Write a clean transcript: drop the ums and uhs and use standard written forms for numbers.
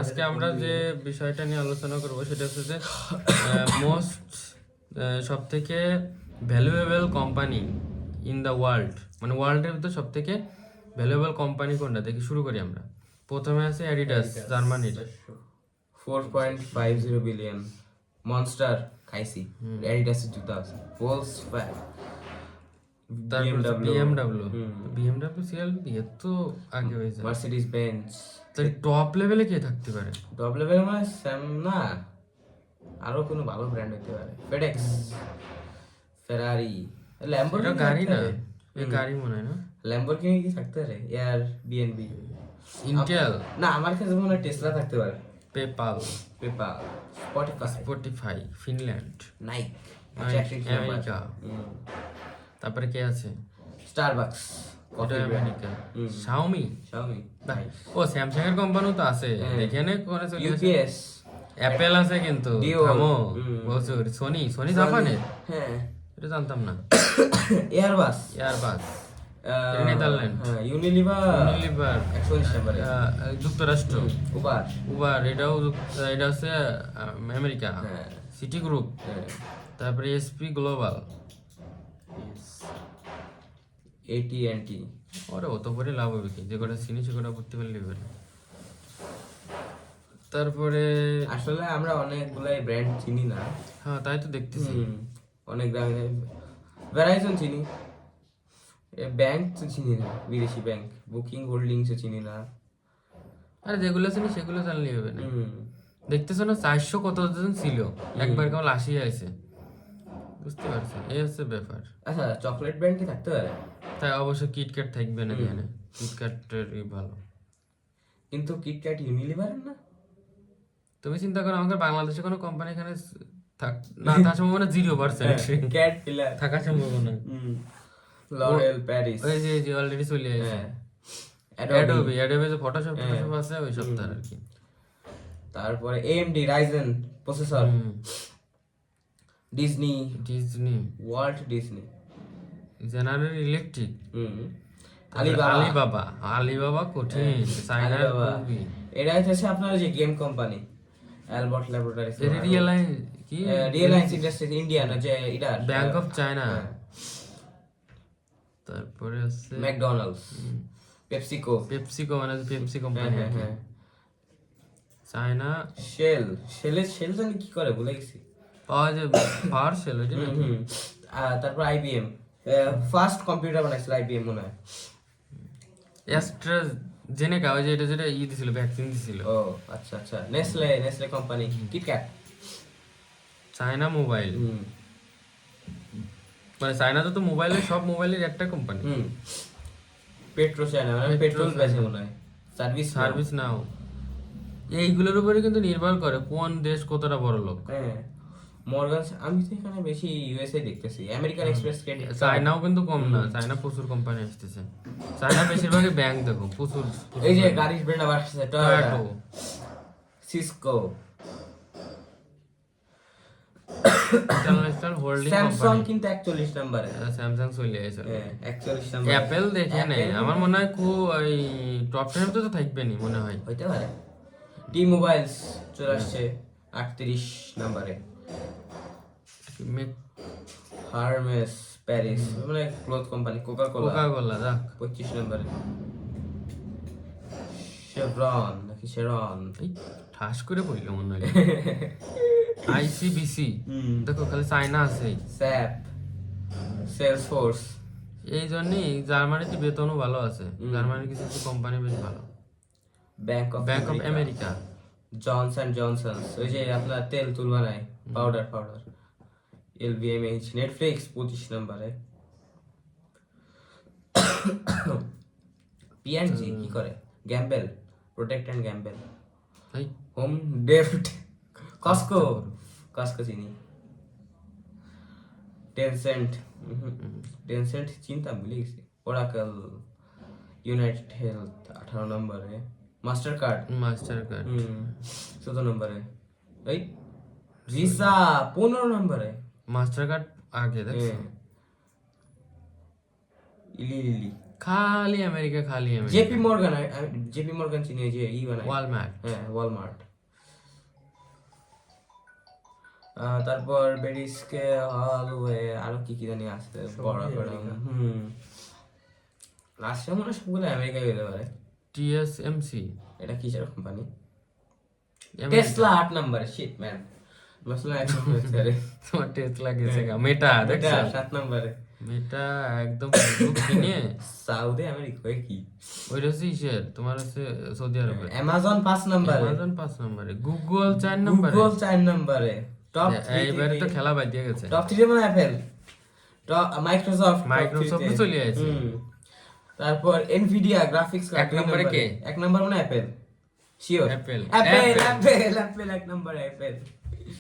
আজকে আমরা যে বিষয়টা নিয়ে আলোচনা করব সেটা হচ্ছে যে মোস্ট সব থেকে valuable company in the world, মানে ওয়ার্ল্ডের ভিতর সব থেকে ভ্যালুয়েবল কোম্পানি কোনটা থেকে শুরু করি আমরা। প্রথমে আছে অ্যাডিডাস, জার্মানির 4.50 বিলিয়ন। মনস্টার খাইছি, অ্যাডিডাসের জুতা আছে। ভলক্সওয়াগন, তারপর বিএমডব্লিউ, সিরিয়াল দিয়ে তো আগে হয়েছে। Mercedes Benz. তাহলে টপ লেভেলে কে থাকতে পারে? টপ লেভেল মানে স্যাম না, আরো কোনো ভালো ব্র্যান্ড হতে পারে। ফেডেক্স, ফেরারি, এটা ল্যাম্বরগিনি গাড়ি না, এই গাড়ি মনে হয় না। ল্যাম্বরগিনি কি থাকতে পারে? এয়ার বিএনবি, ইন্টেল, না আমার কাছে মনে হয় টেসলা থাকতে পারে। PayPal, PayPal, Spotify, Finland, Nike, America. তারপরে কে আছে? স্টারবাকস, এটা আমেরিকা। শাওমি, শাওমি, ও স্যামসাং এর কোম্পানিও তো আছে এখানে। কোনে চলে আসে? ইউপিএস, অ্যাপেল আছে কিন্তু Dior, থামো বছর। সোনি জাপানের, হ্যাঁ এটা জানতাম না। Airbus, Airbus Netherland, Unilever, Unilever 119 নম্বরে, যুক্তরাষ্ট্র, উবার, উবার এটাও এটা হচ্ছে আমেরিকা। হ্যাঁ, সিটি গ্রুপ, তারপরে এসপি গ্লোবাল, AT&T। ওরে অত পরে লাভ হবে কি? যে কটা চিনি সে কটা করতে পারলে হবে। তারপরে আসলে আমরা অনেকগুলাই ব্র্যান্ড চিনি না। হ্যাঁ তাই তো দেখতেছি। অনেক গ্রামে ভ্যারাইজন চিনি, ব্যাংক তো চিনি না, বিদেশি ব্যাংক। বুকিং হোল্ডিংসও চিনি না। আরে যেগুলো চিনি সেগুলো জানলেই হবে না। দেখতেছো না 400 কতজন ছিল, একবার কেবল 80 আছে। বুঝতে পারছো, এই হচ্ছে ব্যাপার। আচ্ছা, চকলেট ব্র্যান্ড কি থাকতে পারে? তাই অবশ্য কিটক্যাট থাকবে না এখানে, কিটক্যাটের ভালো। কিন্তু কিটক্যাট ইউনিলিভারের না। তুমি চিন্তা করো আমাদের বাংলাদেশে কোনো কোম্পানি এখানে না থাকার সম্ভাবনা 0%। ক্যাট পিলার থাকার সম্ভাবনা। লরেল, প্যারিস, ওই যে অলরেডি চলে আসে অ্যাডোবি, অ্যাডোবি যে ফটোশপ আছে ওই সপ্তাহ আর কি। তারপরে AMD Ryzen processor, Disney, Walt Disney, General Electric, Alibaba, Alibaba কঠিন, চায়নার খুবই। এটা হচ্ছে আপনার যে game company Albert laboratories, Reliance Industries India না, যে এটা ব্যাংক অফ চায়না। তারপরে আছে ম্যাকডোনাল্ডস, পেপসিকো মানে পেপসি কোম্পানি। চায়না শেল জানি কি করে ভুলে গেছি, পাওয়া যাবে পাওয়ার সেল ওইটা নাকি? তারপর আইবিএম, ফার্স্ট কম্পিউটার বানাইছিল আইবিএম মনে হয়। অ্যাস্ট্রাজেনেকা, ওই যে এটা যেটা দিছিল, ভ্যাকসিন দিছিল। ও আচ্ছা আচ্ছা, Nestle company, KitKat. China mobile, মানে চায়নাতে তো মোবাইলের সব মোবাইলের একটা কোম্পানি। পেট্রো চায়না, মানে পেট্রোল বেচে মনে হয়। সার্ভিস নাও, এইগুলোর উপরে কিন্তু নির্ভর করে কোন দেশ কতটা বড় লোক। হ্যাঁ, মর্গান, আমি তো এখানে বেশি ইউএসএ দেখতেছি। আমেরিকান এক্সপ্রেস, ক্রেডিট, চায়নাও কিন্তু কম না, চায়না প্রচুর কোম্পানি আসতেছে। চায়না বেশিরভাগই ব্যাংক, দেখো প্রচুর। এই যে গাড়ির ব্র্যান্ড আবার আসছে, Toyota, Cisco, international holding Samsung company. কিন্তু 41 নম্বরে, স্যামসাং চলে আসে। 41 নম্বরে। অ্যাপেল দেখে নেই, আমার মনে হয় ওই টপ 10 তো থাকবে নি মনে হয়। হইতে পারে। টি মোবাইলস চলে আসছে 38 নম্বরে। হারমেস, প্যারিস, মানে ক্লথ কোম্পানি। কোকা কোলা যাক 25 নম্বরে। শেভরন নাকি শেরন, এই ঠাস করে বলল মনে হয়। আইসিবিসি, দেখো খালি চায়না আছে। Sap, Salesforce. এই জন্যই জার্মানিতে বেতনও ভালো আছে, জার্মানির কিছু কিছু কোম্পানি বেশ ভালো। ব্যাংক অফ আমেরিকা, জনসন, ওই যে আপনার তেল তুল বানায়, পাউডার। LVMH, নেটফ্লিক্স 25 নম্বরে। P&G কি করে? Gamble, Procter and Gamble. Home Depot, Costco চিনি। টেনসেন্ট চিন্তা ভুলে গেছি। ওরাকল, ইউনাইটেড হেলথ 18 নম্বরে। মাস্টার কার্ড 14 নম্বরে। এই ভিসা 15 নম্বরে। মাস্টার কার্ড আগে দেখছো। ইলি খালি আমেরিকা, খালি আমেরিকা। জেপি মর্গান চিনি, ওই যে ই বানায়, ওয়ালমার্ট। হ্যাঁ ওয়ালমার্ট। তারপর বেরিস্কে হলওয়ে, আরো কি কি জানি আছে বড় বড়। লাস্ট মনে হয় সবগুলো আমেরিকায় হতে পারে। টিএসএমসি, এটা কিসের company? Tesla 8 number, shit man, মসলা 1 নম্বর আছে। তোমার টেসলা গেছে গা। মেটা দেখছো? 7 নম্বরে। মেটা একদম ফেসবুক কিনে সাউদি আমেরিকা কি? ওইটা হচ্ছে ইসের, তোমার হচ্ছে সৌদি আরবে। অ্যামাজন 5 নম্বরে, অ্যামাজন 5 নম্বরে, গুগল 4 নম্বরে। গুগল 4 নম্বরে। টপ 3 এইবারে তো খেলা বাদ দিয়ে গেছে। টপ 3 মানে অ্যাপল, টপ মাইক্রোসফট, মাইক্রোসফট চলে আসছে। তারপর এনভিডিয়া গ্রাফিক্স কার্ড 1 নম্বরে কে? 1 নম্বর মানে অ্যাপল, শিওর অ্যাপল। অ্যাপল 1 নম্বরে অ্যাপল।